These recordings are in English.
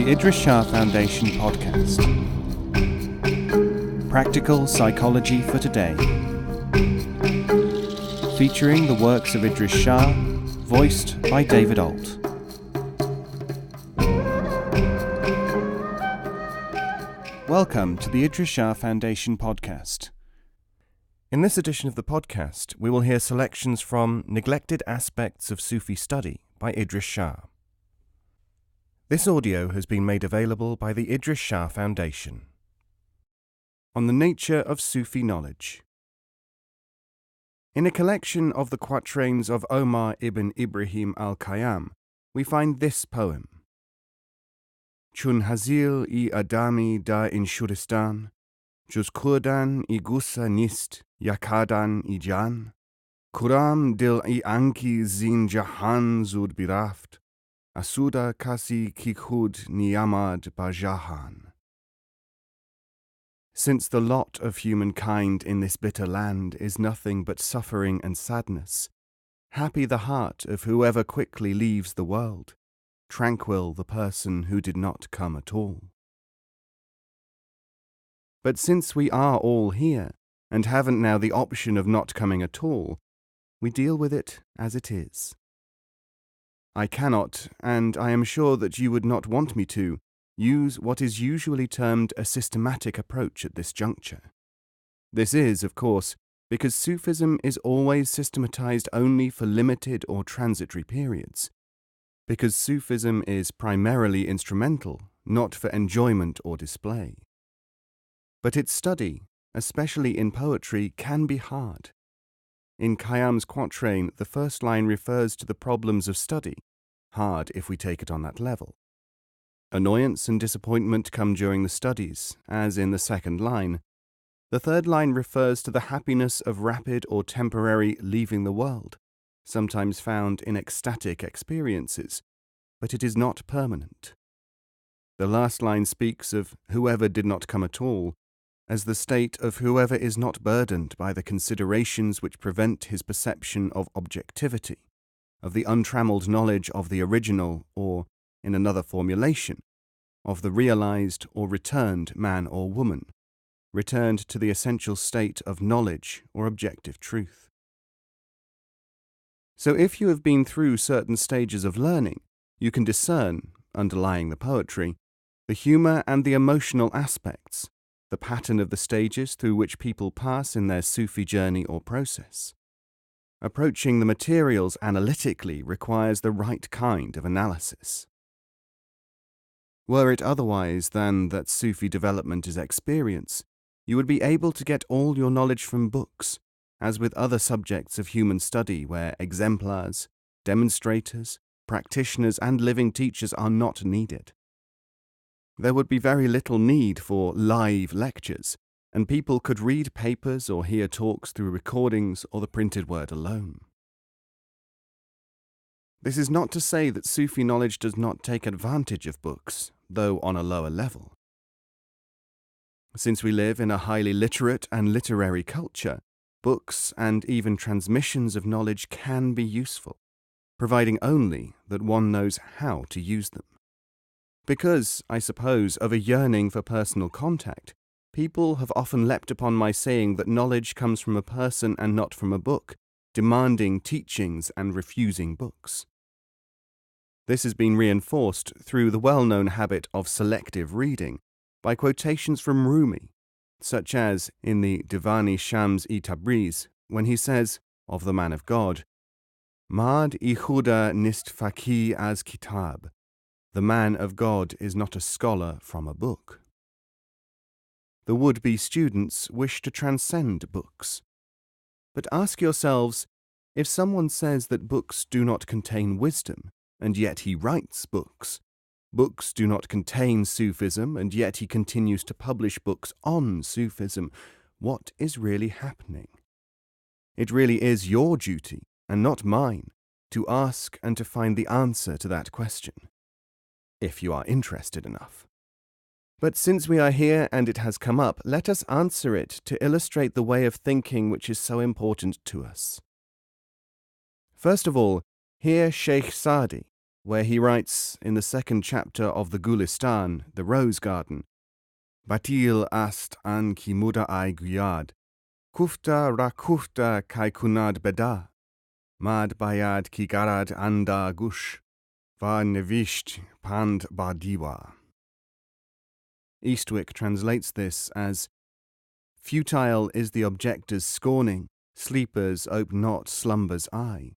the Idries Shah Foundation podcast. Practical Psychology for Today. Featuring the works of Idries Shah, voiced by David Ault. Welcome to the Idries Shah Foundation podcast. In this edition of the podcast, we will hear selections from Neglected Aspects of Sufi Study by Idries Shah. This audio has been made available by the Idries Shah Foundation. On the nature of Sufi knowledge. In a collection of the quatrains of Omar ibn Ibrahim al-Khayyam, we find this poem. Chun hazil I adami da in shuristan, juz kurdan I gussa nist, yakadan I jan, kuram dil I anki zin jahan zud biraft, asuda kasi kikhud niyamad bajahan. Since the lot of humankind in this bitter land is nothing but suffering and sadness, happy the heart of whoever quickly leaves the world, tranquil the person who did not come at all. But since we are all here, and haven't now the option of not coming at all, we deal with it as it is. I cannot, and I am sure that you would not want me to, use what is usually termed a systematic approach at this juncture. This is, of course, because Sufism is always systematized only for limited or transitory periods, because Sufism is primarily instrumental, not for enjoyment or display. But its study, especially in poetry, can be hard. In Khayyam's quatrain, the first line refers to the problems of study, hard if we take it on that level. Annoyance and disappointment come during the studies, as in the second line. The third line refers to the happiness of rapid or temporary leaving the world, sometimes found in ecstatic experiences, but it is not permanent. The last line speaks of whoever did not come at all, as the state of whoever is not burdened by the considerations which prevent his perception of objectivity, of the untrammeled knowledge of the original, or, in another formulation, of the realized or returned man or woman, returned to the essential state of knowledge or objective truth. So if you have been through certain stages of learning, you can discern, underlying the poetry, the humor and the emotional aspects, the pattern of the stages through which people pass in their Sufi journey or process. Approaching the materials analytically requires the right kind of analysis. Were it otherwise than that Sufi development is experience, you would be able to get all your knowledge from books, as with other subjects of human study where exemplars, demonstrators, practitioners and living teachers are not needed. There would be very little need for live lectures, and people could read papers or hear talks through recordings or the printed word alone. This is not to say that Sufi knowledge does not take advantage of books, though on a lower level. Since we live in a highly literate and literary culture, books and even transmissions of knowledge can be useful, providing only that one knows how to use them. Because, I suppose, of a yearning for personal contact, people have often leapt upon my saying that knowledge comes from a person and not from a book, demanding teachings and refusing books. This has been reinforced through the well-known habit of selective reading by quotations from Rumi, such as in the Divani Shams-i Tabriz, when he says, of the man of God, Mad I Khuda nist faqih az kitab. The man of God is not a scholar from a book. The would-be students wish to transcend books. But ask yourselves, if someone says that books do not contain wisdom, and yet he writes books, books do not contain Sufism, and yet he continues to publish books on Sufism, what is really happening? It really is your duty, and not mine, to ask and to find the answer to that question, if you are interested enough. But since we are here and it has come up, let us answer it to illustrate the way of thinking which is so important to us. First of all, hear Sheikh Sa'di, where he writes in the second chapter of the Gulistan, the Rose Garden, Batil ast an ki muda ai guyad, kufta ra kufta kai kunad beda, mad bayad ki garad anda gush, va nevisht pand badiwa. Eastwick translates this as, Futile is the objector's scorning, sleepers ope not slumber's eye.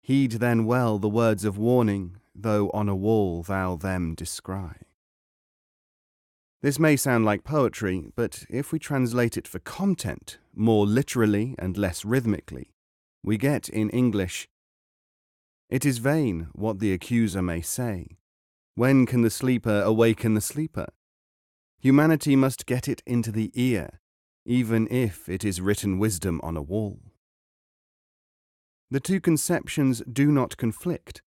Heed then well the words of warning, though on a wall thou them descry. This may sound like poetry, but if we translate it for content, more literally and less rhythmically, we get in English, It is vain what the accuser may say. When can the sleeper awaken the sleeper? Humanity must get it into the ear, even if it is written wisdom on a wall. The two conceptions do not conflict.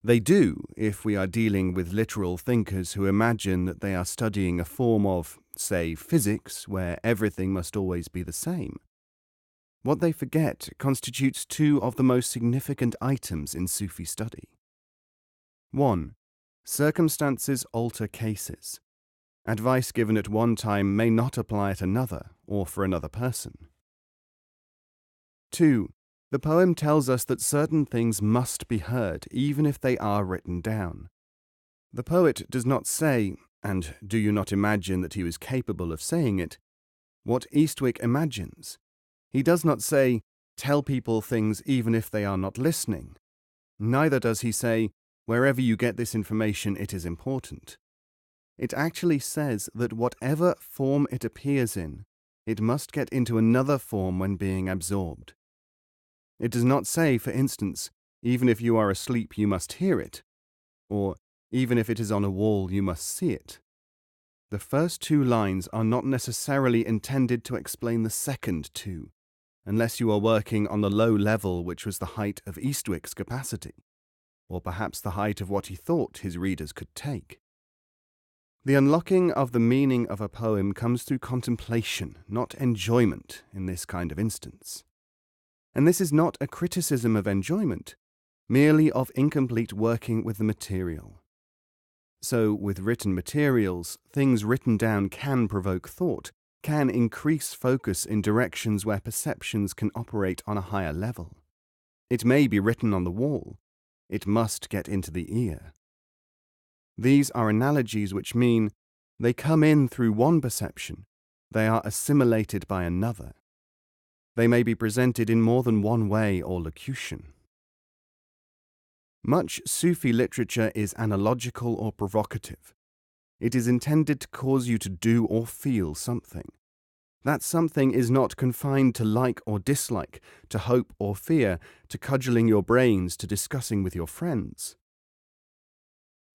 They do if we are dealing with literal thinkers who imagine that they are studying a form of, say, physics, where everything must always be the same. What they forget constitutes two of the most significant items in Sufi study. 1. Circumstances alter cases. Advice given at one time may not apply at another, or for another person. 2. The poem tells us that certain things must be heard, even if they are written down. The poet does not say, and do you not imagine that he was capable of saying it, what Eastwick imagines. He does not say, tell people things even if they are not listening. Neither does he say, wherever you get this information, it is important. It actually says that whatever form it appears in, it must get into another form when being absorbed. It does not say, for instance, even if you are asleep you must hear it, or even if it is on a wall you must see it. The first two lines are not necessarily intended to explain the second two, unless you are working on the low level which was the height of Eastwick's capacity, or perhaps the height of what he thought his readers could take. The unlocking of the meaning of a poem comes through contemplation, not enjoyment in this kind of instance. And this is not a criticism of enjoyment, merely of incomplete working with the material. So, with written materials, things written down can provoke thought, can increase focus in directions where perceptions can operate on a higher level. It may be written on the wall. It must get into the ear. These are analogies which mean they come in through one perception, they are assimilated by another. They may be presented in more than one way or locution. Much Sufi literature is analogical or provocative. It is intended to cause you to do or feel something. That something is not confined to like or dislike, to hope or fear, to cudgeling your brains, to discussing with your friends.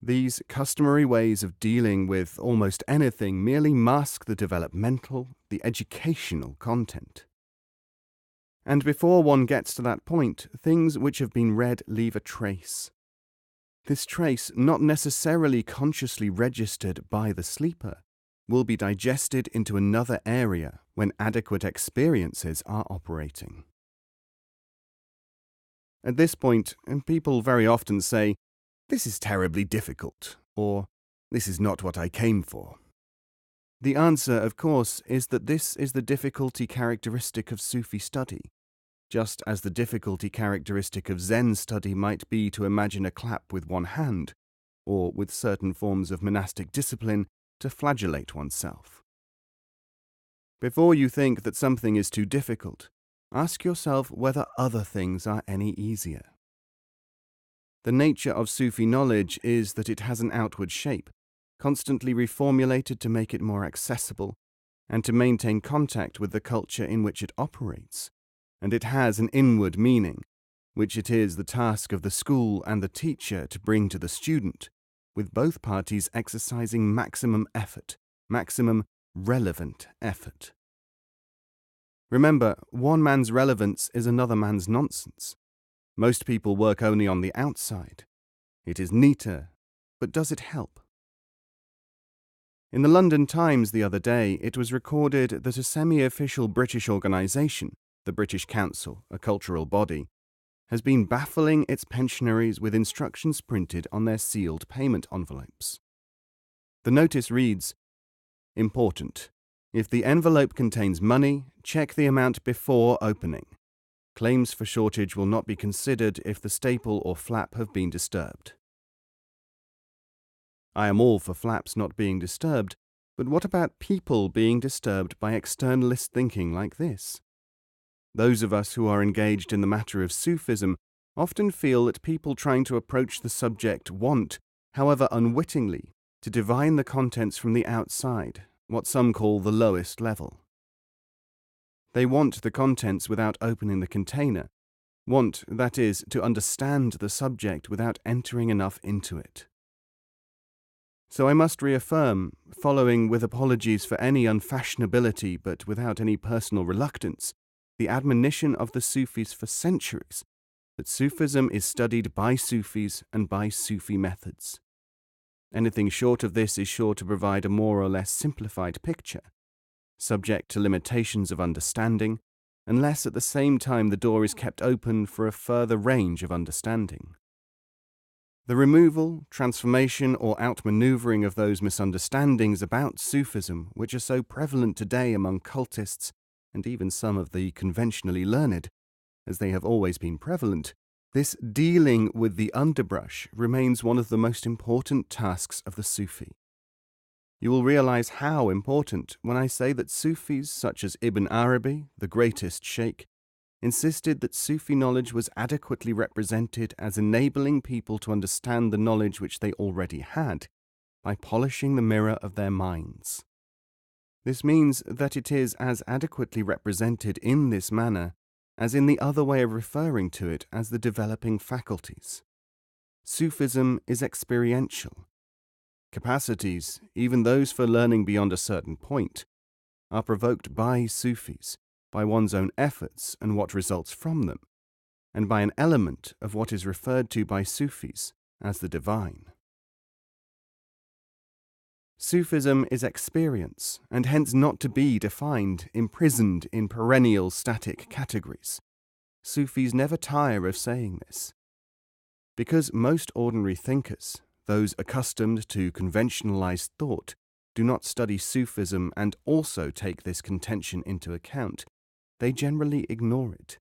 These customary ways of dealing with almost anything merely mask the developmental, the educational content. And before one gets to that point, things which have been read leave a trace. This trace, not necessarily consciously registered by the sleeper, will be digested into another area when adequate experiences are operating. At this point, people very often say, "This is terribly difficult," or "This is not what I came for." The answer, of course, is that this is the difficulty characteristic of Sufi study, just as the difficulty characteristic of Zen study might be to imagine a clap with one hand, or with certain forms of monastic discipline, to flagellate oneself. Before you think that something is too difficult, ask yourself whether other things are any easier. The nature of Sufi knowledge is that it has an outward shape, constantly reformulated to make it more accessible, and to maintain contact with the culture in which it operates, and it has an inward meaning, which it is the task of the school and the teacher to bring to the student, with both parties exercising maximum effort, maximum relevant effort. Remember, one man's relevance is another man's nonsense. Most people work only on the outside. It is neater, but does it help? In the London Times the other day, it was recorded that a semi-official British organisation, the British Council, a cultural body, has been baffling its pensionaries with instructions printed on their sealed payment envelopes. The notice reads, "Important. If the envelope contains money, check the amount before opening. Claims for shortage will not be considered if the staple or flap have been disturbed." I am all for flaps not being disturbed, but what about people being disturbed by externalist thinking like this? Those of us who are engaged in the matter of Sufism often feel that people trying to approach the subject want, however unwittingly, to divine the contents from the outside, what some call the lowest level. They want the contents without opening the container, want, that is, to understand the subject without entering enough into it. So I must reaffirm, following with apologies for any unfashionability but without any personal reluctance, the admonition of the Sufis for centuries, that Sufism is studied by Sufis and by Sufi methods. Anything short of this is sure to provide a more or less simplified picture, subject to limitations of understanding, unless at the same time the door is kept open for a further range of understanding. The removal, transformation, or outmaneuvering of those misunderstandings about Sufism which are so prevalent today among cultists and even some of the conventionally learned, as they have always been prevalent, this dealing with the underbrush remains one of the most important tasks of the Sufi. You will realize how important when I say that Sufis such as Ibn Arabi, the greatest sheikh, insisted that Sufi knowledge was adequately represented as enabling people to understand the knowledge which they already had by polishing the mirror of their minds. This means that it is as adequately represented in this manner as in the other way of referring to it as the developing faculties. Sufism is experiential. Capacities, even those for learning beyond a certain point, are provoked by Sufis, by one's own efforts and what results from them, and by an element of what is referred to by Sufis as the divine. Sufism is experience, and hence not to be defined, imprisoned in perennial static categories. Sufis never tire of saying this. Because most ordinary thinkers, those accustomed to conventionalized thought, do not study Sufism and also take this contention into account, they generally ignore it.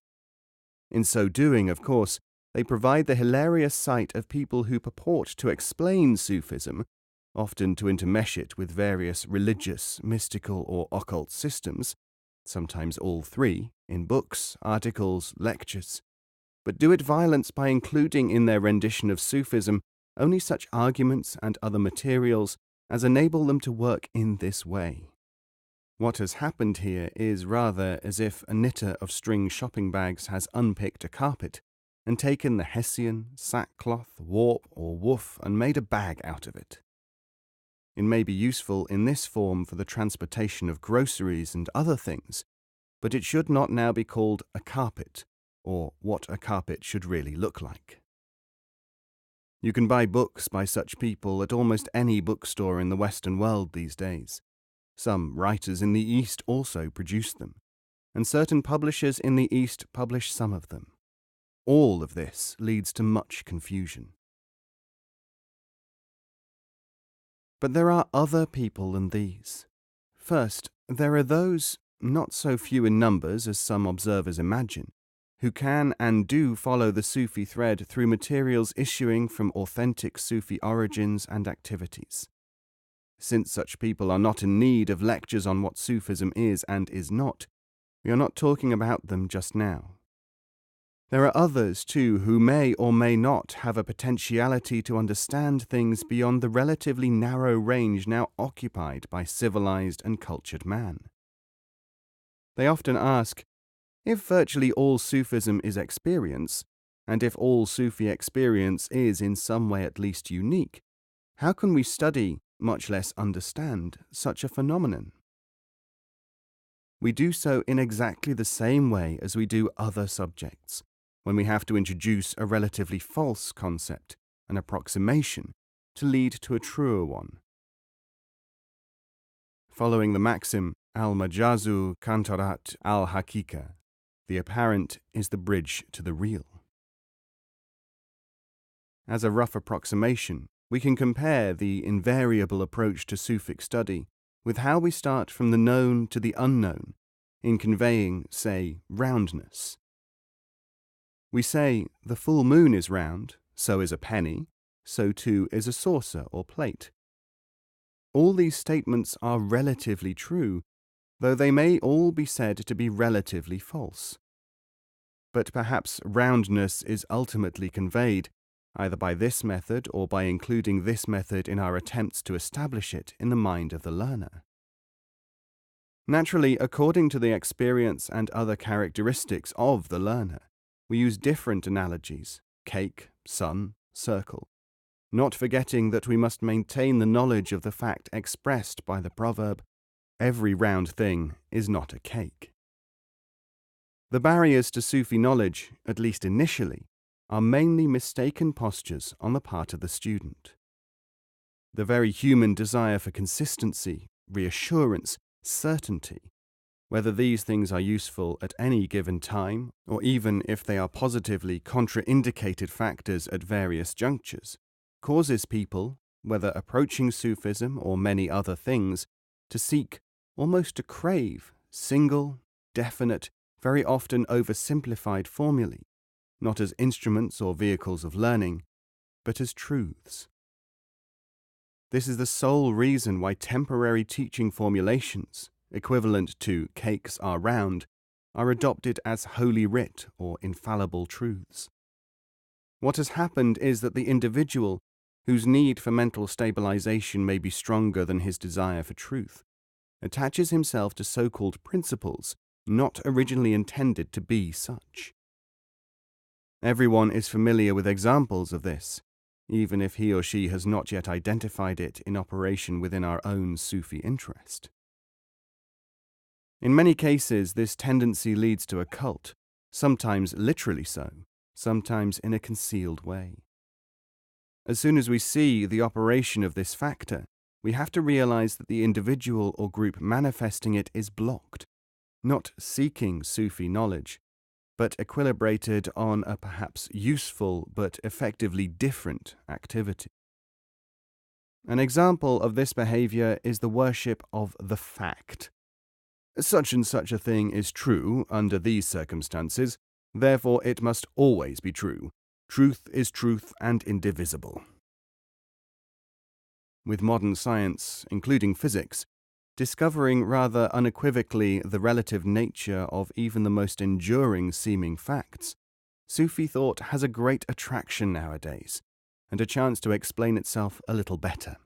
In so doing, of course, they provide the hilarious sight of people who purport to explain Sufism, often to intermesh it with various religious, mystical, or occult systems, sometimes all three, in books, articles, lectures, but do it violence by including in their rendition of Sufism only such arguments and other materials as enable them to work in this way. What has happened here is rather as if a knitter of string shopping bags has unpicked a carpet and taken the hessian, sackcloth, warp, or woof and made a bag out of it. It may be useful in this form for the transportation of groceries and other things, but it should not now be called a carpet, or what a carpet should really look like. You can buy books by such people at almost any bookstore in the Western world these days. Some writers in the East also produce them, and certain publishers in the East publish some of them. All of this leads to much confusion. But there are other people than these. First, there are those, not so few in numbers as some observers imagine, who can and do follow the Sufi thread through materials issuing from authentic Sufi origins and activities. Since such people are not in need of lectures on what Sufism is and is not, we are not talking about them just now. There are others, too, who may or may not have a potentiality to understand things beyond the relatively narrow range now occupied by civilized and cultured man. They often ask, if virtually all Sufism is experience, and if all Sufi experience is in some way at least unique, how can we study, much less understand, such a phenomenon? We do so in exactly the same way as we do other subjects, when we have to introduce a relatively false concept, an approximation, to lead to a truer one. Following the maxim, al-majazu kantarat al-hakika, the apparent is the bridge to the real. As a rough approximation, we can compare the invariable approach to Sufic study with how we start from the known to the unknown in conveying, say, roundness. We say, the full moon is round, so is a penny, so too is a saucer or plate. All these statements are relatively true, though they may all be said to be relatively false. But perhaps roundness is ultimately conveyed, either by this method or by including this method in our attempts to establish it in the mind of the learner. Naturally, according to the experience and other characteristics of the learner, we use different analogies: cake, sun, circle, not forgetting that we must maintain the knowledge of the fact expressed by the proverb, "Every round thing is not a cake." The barriers to Sufi knowledge, at least initially, are mainly mistaken postures on the part of the student. The very human desire for consistency, reassurance, certainty, whether these things are useful at any given time, or even if they are positively contraindicated factors at various junctures, causes people, whether approaching Sufism or many other things, to seek, almost to crave, single, definite, very often oversimplified formulae, not as instruments or vehicles of learning, but as truths. This is the sole reason why temporary teaching formulations, equivalent to cakes are round, are adopted as holy writ or infallible truths. What has happened is that the individual, whose need for mental stabilization may be stronger than his desire for truth, attaches himself to so-called principles not originally intended to be such. Everyone is familiar with examples of this, even if he or she has not yet identified it in operation within our own Sufi interest. In many cases, this tendency leads to a cult, sometimes literally so, sometimes in a concealed way. As soon as we see the operation of this factor, we have to realize that the individual or group manifesting it is blocked, not seeking Sufi knowledge, but equilibrated on a perhaps useful but effectively different activity. An example of this behavior is the worship of the fact. Such and such a thing is true under these circumstances, therefore it must always be true. Truth is truth and indivisible. With modern science, including physics, discovering rather unequivocally the relative nature of even the most enduring seeming facts, Sufi thought has a great attraction nowadays, and a chance to explain itself a little better.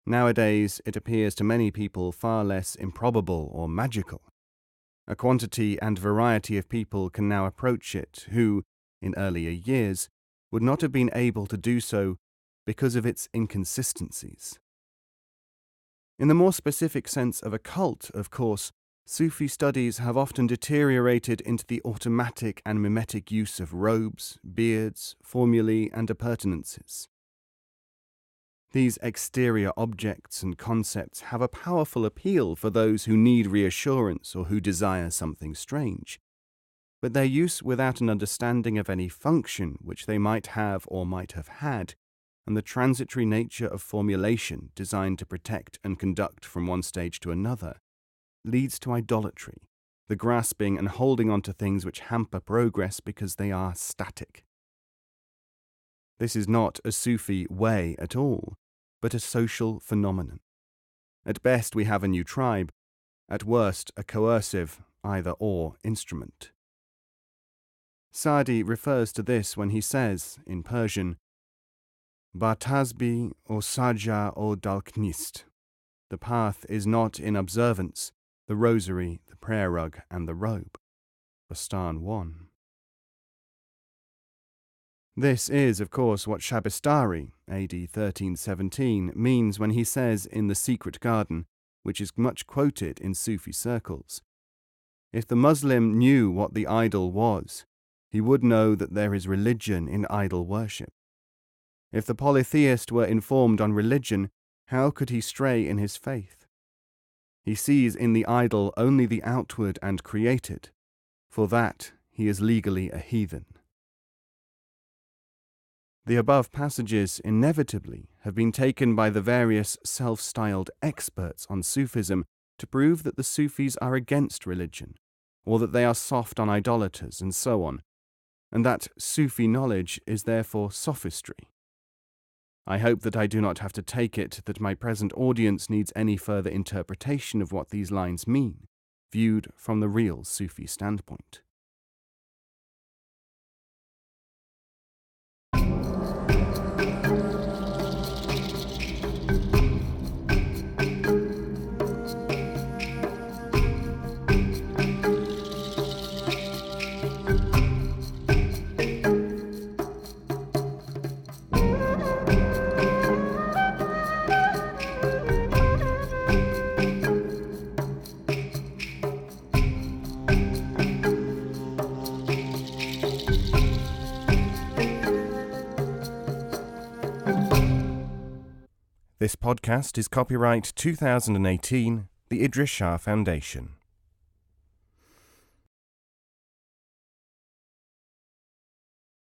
Nowadays, it appears to many people far less improbable or magical. A quantity and variety of people can now approach it who, in earlier years, would not have been able to do so because of its inconsistencies. In the more specific sense of a cult, of course, Sufi studies have often deteriorated into the automatic and mimetic use of robes, beards, formulae, and appurtenances. These exterior objects and concepts have a powerful appeal for those who need reassurance or who desire something strange, but their use without an understanding of any function which they might have or might have had, and the transitory nature of formulation designed to protect and conduct from one stage to another, leads to idolatry, the grasping and holding on to things which hamper progress because they are static. This is not a Sufi way at all, but a social phenomenon. At best we have a new tribe, at worst a coercive either-or instrument. Sa'di refers to this when he says, in Persian, Ba tasbi o saja o dalknist. The path is not in observance, the rosary, the prayer rug, and the robe. Bastan 1. This is, of course, what Shabistari, AD 1317, means when he says in The Secret Garden, which is much quoted in Sufi circles, if the Muslim knew what the idol was, he would know that there is religion in idol worship. If the polytheist were informed on religion, how could he stray in his faith? He sees in the idol only the outward and created. For that, he is legally a heathen. The above passages inevitably have been taken by the various self-styled experts on Sufism to prove that the Sufis are against religion, or that they are soft on idolaters and so on, and that Sufi knowledge is therefore sophistry. I hope that I do not have to take it that my present audience needs any further interpretation of what these lines mean, viewed from the real Sufi standpoint. This podcast is copyright 2018, the Idries Shah Foundation.